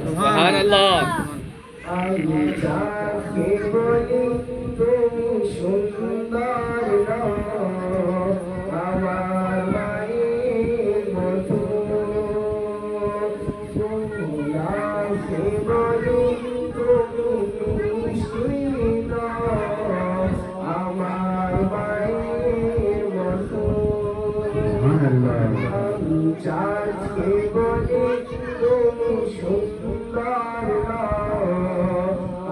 সুবহানাল্লাহ। আমি যাকে বলি তুমি সুন্দর নও, আমার মায়ের মতো। তুমি যাকে বলি তুমি মিষ্টি নও, আমার মায়ের মতো। আমি যাকে বলি তুমি সুন্দর নও,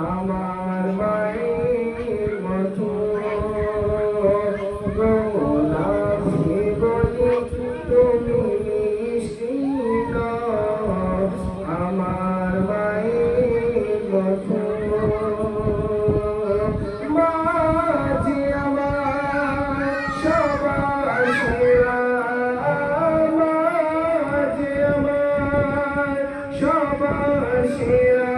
আমার মায়ের মতো। গোলাপকে বলি তুমি মিষ্টি নও, আমার মায়ের মতো। মা যে আমার সবার সেরা, মা যে আমার সবার সেরা,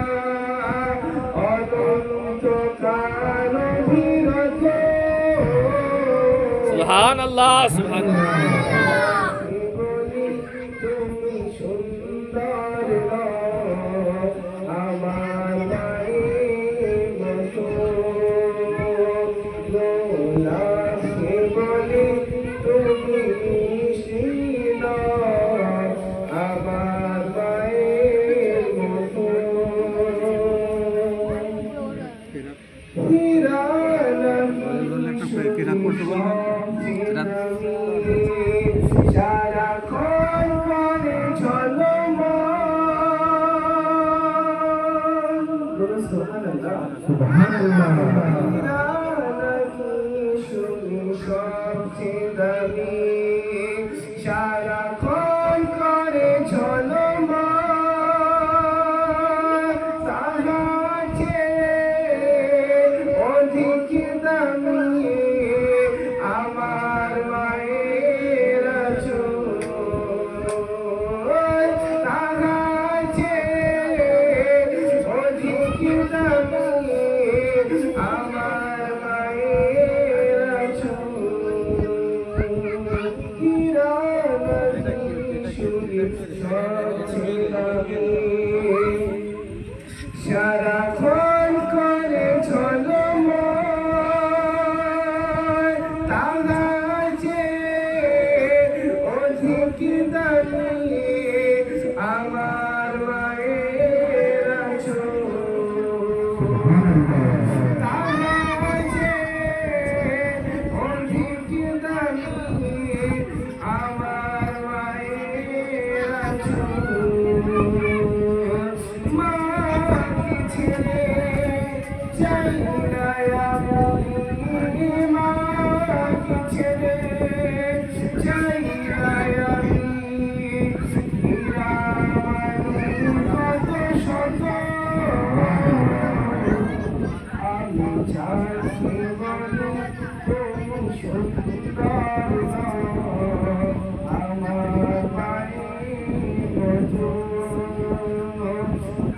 অনন্ত কাল বিরত। সুবহানাল্লাহ, সুবহানাল্লাহ। বলি তুমি সুন্দর নও, আমার মায়ের মতো। গোলাপকে বলি তুমি মিষ্টি নও, আমার মায়ের মতো। সারাক্ষণ করে ঝলমল। শুনি সবচেয়ে দামি, সারাক্ষণ করে ঝলমল। তাহার চেয়ে অধিক দামি আমার মায়ের আঁচল। তাহার চেয়ে অধিক দামি আমার মায়ের আঁচল। হীরা নদী সুরে সবচেয়ে দামি, সারাক্ষণ করে ঝলমল। তাহার চেয়ে অধিক দামি আমার মায়ের আঁচল। তাহার চেয়ে অধিক দামি আমার মায়ের আঁচল। মাকে ছেড়ে যাই না আমি, মাকে ছেড়ে যাই না আমি। হীরামণি কত শত, আমি যাকে বলি তুমি সুন্দর নও, আমার মায়ের মতো।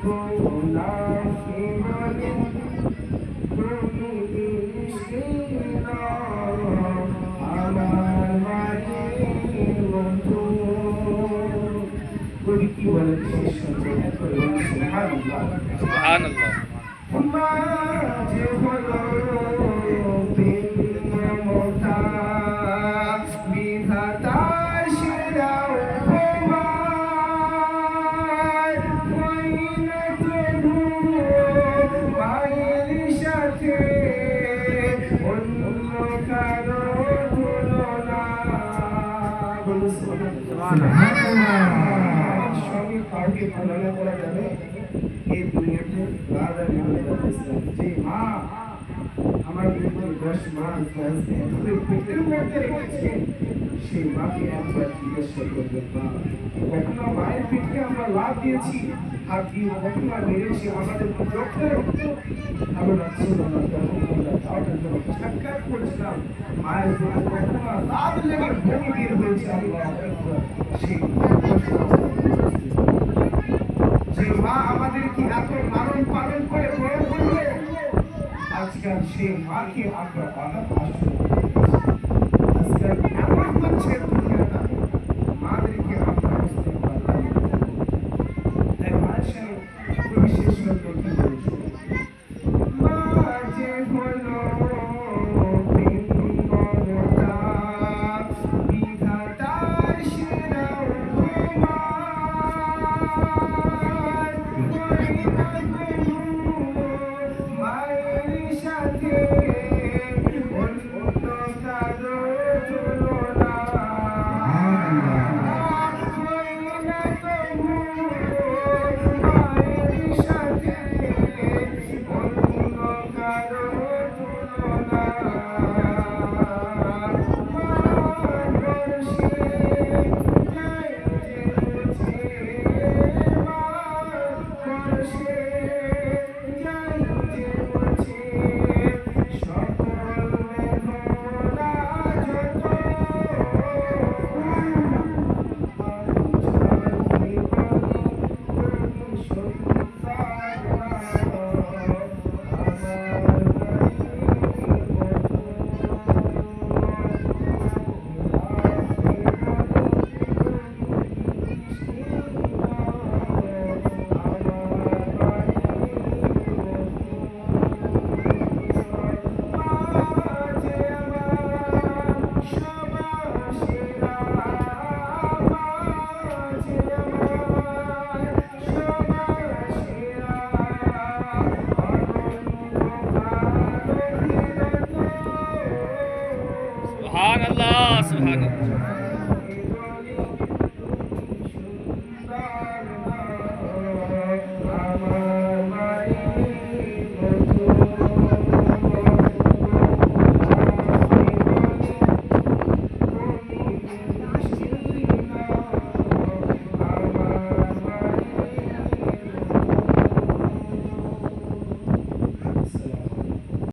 গোলাপকে বলি তুমি মিষ্টি নও, আমার মায়ের মতো। কবি কি বলেন শেষ সঞ্চয় করে সুবহানাল্লাহ। সুবহানাল্লাহ। মা যে হলো প্রেমমমতা, বিধাতার সেরা উপমা। হয় না তবু মায়ের সাথে অন্য কারো তুলনা। সঙ্গে কাউকে তুলনা করা যাবে এই দুনিয়াতে? যে মা আমার 10 মাস পেটের মধ্যে রেখেছে, সেই মাকে একবার জিজ্ঞাসা করবেন, মা কখনো মায়ের পেটে আমরা লাভ দিয়েছি, হাত দিয়ে কখনো মেরেছি আমাদের রক্তে রক্ত? ভালো লাগছে না তখন আমরা তাওটার জন্য সাক্ষাৎ করছিলাম, মায়ের জন্য কখনো লাভ লেগে ভূমি বের হয়েছে। আল্লাহ সেই যে মা আমাদেরকে এত লালন পালন করে বড় করলো, আজকাল সেই মাকে আমরা অনাথ আশ্রমে